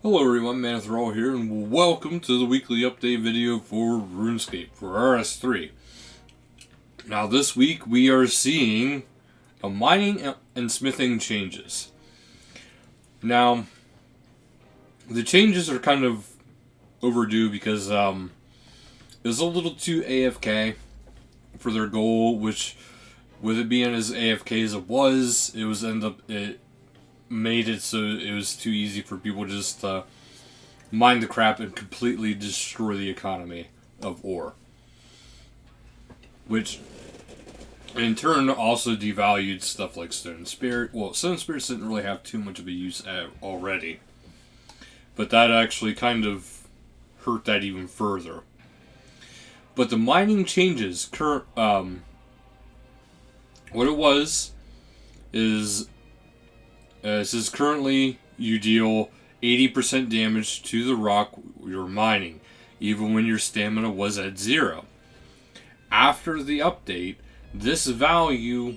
Hello everyone, Manithral here, and welcome to the weekly update video for RuneScape for RS3. Now this week we are seeing a mining and smithing changes. Now, the changes are kind of overdue because it was a little too AFK for their goal, which with it being as AFK as it made it so it was too easy for people just to mine the crap and completely destroy the economy of ore. Which, in turn, also devalued stuff like Stone Spirit. Well, Stone Spirits didn't really have too much of a use already. But that actually kind of hurt that even further. But the mining changes, what it was is... it says currently you deal 80% damage to the rock you're mining, even when your stamina was at 0. After the update, this value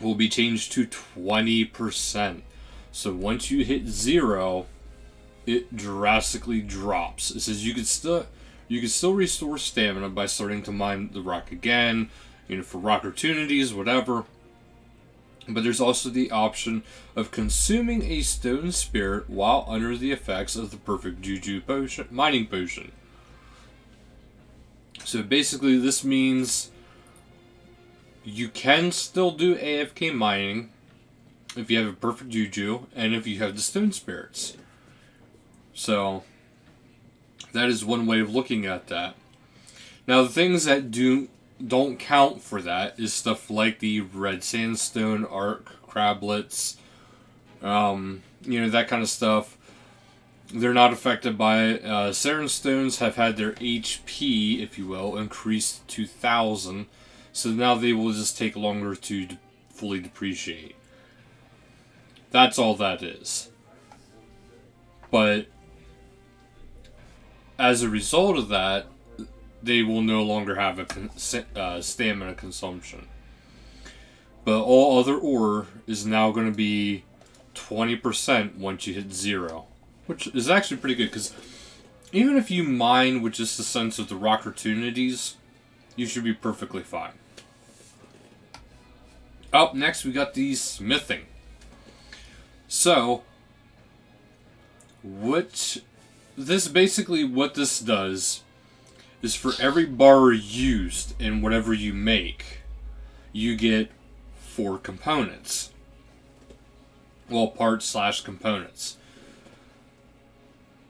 will be changed to 20%. So once you hit 0, it drastically drops. It says you can still restore stamina by starting to mine the rock again, for rock opportunities, whatever. But there's also the option of consuming a stone spirit while under the effects of the perfect juju mining potion. So basically this means you can still do AFK mining if you have a perfect juju and if you have the stone spirits. So that is one way of looking at that. Now the things that don't count for that is stuff like the red sandstone, arc, crablets, that kind of stuff. They're not affected by it. Saren stones have had their HP, if you will, increased to 1,000, so now they will just take longer to fully depreciate. That's all that is. But as a result of that, they will no longer have a stamina consumption. But all other ore is now going to be 20% once you hit 0. Which is actually pretty good, because even if you mine with just the sense of the rock opportunities, you should be perfectly fine. Up next, we got the smithing. So, what this does is for every bar used in whatever you make, you get 4 components. Well, parts/components.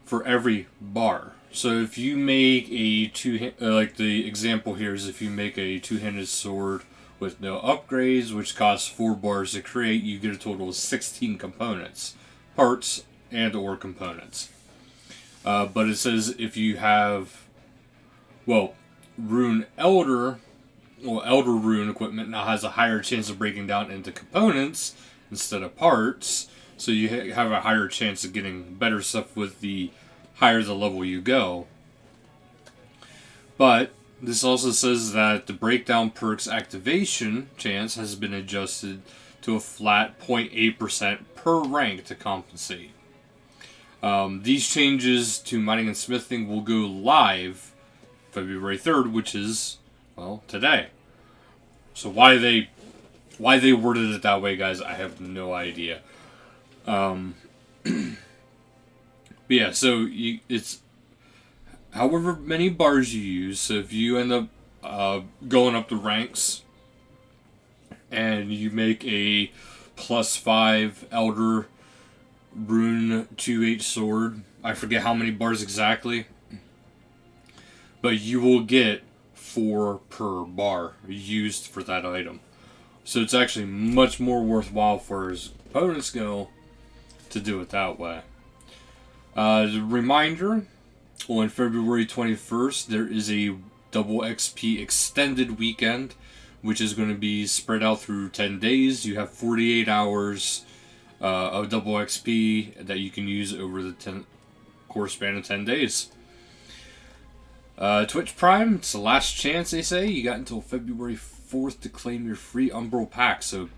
For every bar. So if you make a like the example here is if you make a 2-handed sword with no upgrades, which costs 4 bars to create, you get a total of 16 components. Parts and or components. But it says if you have Elder rune equipment now has a higher chance of breaking down into components instead of parts, so you have a higher chance of getting better stuff with the higher the level you go. But this also says that the breakdown perks activation chance has been adjusted to a flat 0.8% per rank to compensate. These changes to mining and smithing will go live February 3rd, which is, today. So why they worded it that way, guys, I have no idea. But yeah, so it's however many bars you use. So if you end up going up the ranks and you make a +5 Elder Rune 2H sword, I forget how many bars exactly, but you will get 4 per bar used for that item. So it's actually much more worthwhile for his opponents go to do it that way. As a reminder, on February 21st, there is a double XP extended weekend, which is going to be spread out through 10 days. You have 48 hours of double XP that you can use over the course span of 10 days. Twitch Prime, it's the last chance, they say. You got until February 4th to claim your free Umbral pack, so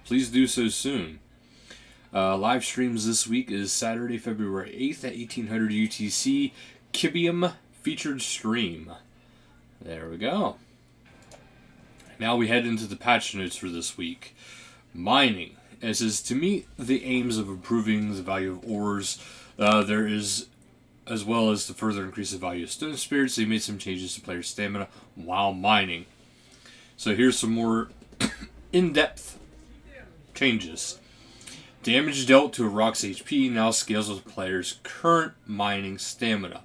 please do so soon. Live streams this week is Saturday, February 8th at 1800 UTC. Kibium featured stream. There we go. Now we head into the patch notes for this week. Mining. It says, to meet the aims of improving the value of ores, there is, as well as to further increase the value of stone spirits, they made some changes to player stamina while mining. So here's some more in-depth changes. Damage dealt to a rock's HP now scales with the player's current mining stamina.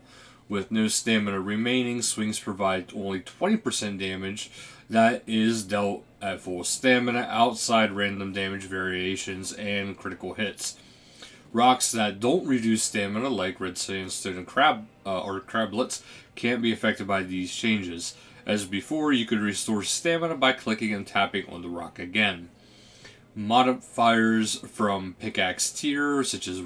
With no stamina remaining, swings provide only 20% damage that is dealt at full stamina outside random damage variations and critical hits. Rocks that don't reduce stamina, like red sandstone and crablets, can't be affected by these changes. As before, you could restore stamina by clicking and tapping on the rock again. Modifiers from pickaxe tier, such as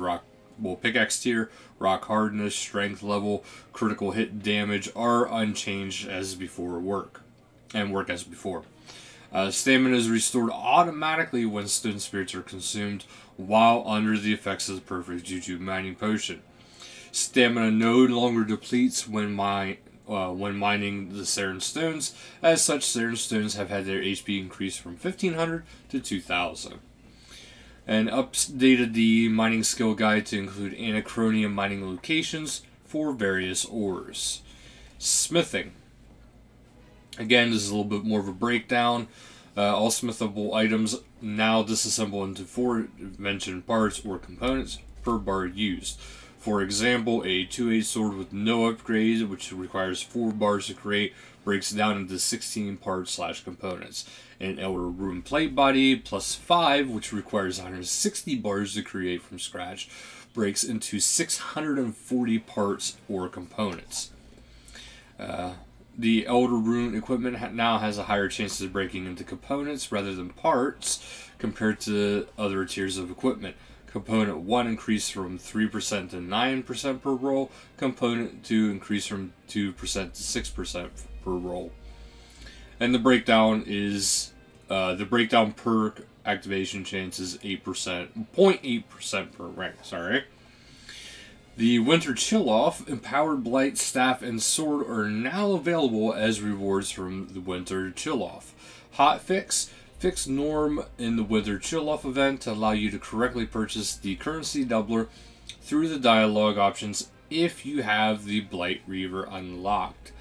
pickaxe tier, rock hardness, strength level, critical hit damage, are unchanged as before work as before. Stamina is restored automatically when stone spirits are consumed while under the effects of the perfect Juju mining potion. Stamina no longer depletes when mining the Saren stones, as such Saren stones have had their HP increase from 1500 to 2000. And updated the mining skill guide to include anachronium mining locations for various ores. Smithing. Again, this is a little bit more of a breakdown. All smithable items now disassemble into 4 mentioned parts or components per bar used. For example, a 2-8 sword with no upgrades, which requires 4 bars to create, breaks down into 16 parts/components. An Elder Rune plate body plus 5, which requires 160 bars to create from scratch, breaks into 640 parts or components. The Elder Rune equipment now has a higher chance of breaking into components rather than parts compared to other tiers of equipment. Component 1 increased from 3% to 9% per roll. Component 2 increased from 2% to 6% per roll. And the breakdown is the breakdown perk activation chance is 0.8% per rank. The Winter Chill-Off, Empowered Blight, Staff, and Sword are now available as rewards from the Winter Chill-Off. Hotfix, fix Norm in the Winter Chill-Off event to allow you to correctly purchase the currency doubler through the dialogue options if you have the Blight Reaver unlocked.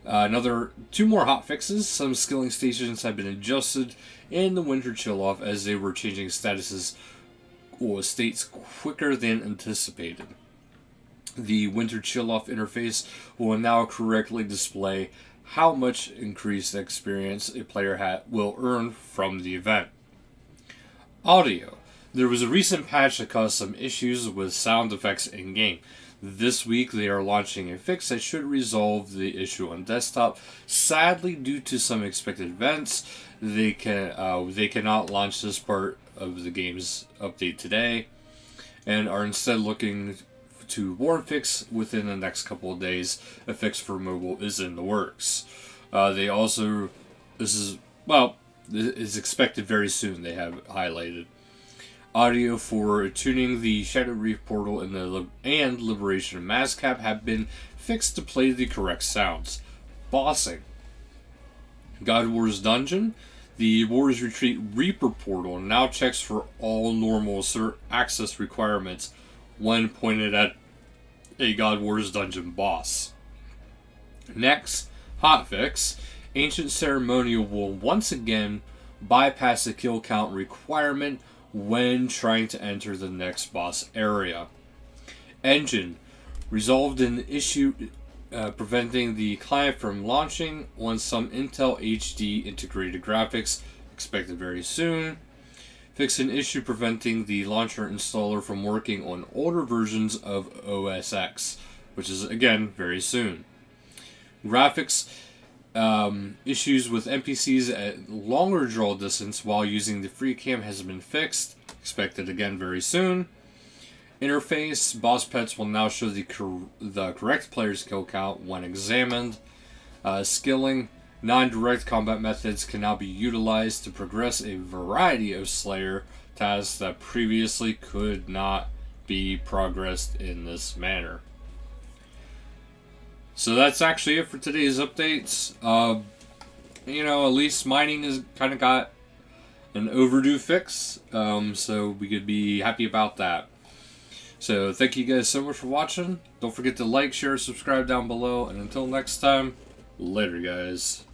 2 more hotfixes. Some skilling stations have been adjusted in the Winter Chill-Off as they were changing states quicker than anticipated. The Winter Chill-Off interface will now correctly display how much increased experience a player will earn from the event. Audio. There was a recent patch that caused some issues with sound effects in-game. This week they are launching a fix that should resolve the issue on desktop. Sadly, due to some expected events, they cannot launch this part of the game's update today, and are instead looking to warn fix within the next couple of days. A fix for mobile is in the works. This is expected very soon, they have highlighted. Audio for tuning the Shadow Reef portal and Liberation of Mazcap have been fixed to play the correct sounds. Bossing. God Wars Dungeon. The Warriors Retreat Reaper portal now checks for all normal access requirements when pointed at a God Wars Dungeon boss. Next, hotfix. Ancient Ceremonial will once again bypass the kill count requirement when trying to enter the next boss area. Engine. Resolved an issue preventing the client from launching on some Intel HD integrated graphics, expected very soon. Fix an issue preventing the launcher installer from working on older versions of OS X, which is, again, very soon. Graphics. Issues with NPCs at longer draw distance while using the free cam has been fixed, expected again very soon. Interface. Boss pets will now show the correct player's kill count when examined. Skilling. Non-direct combat methods can now be utilized to progress a variety of Slayer tasks that previously could not be progressed in this manner. So that's actually it for today's updates. At least mining has kind of got an overdue fix, so we could be happy about that. So thank you guys so much for watching. Don't forget to like, share, subscribe down below, and until next time, later guys.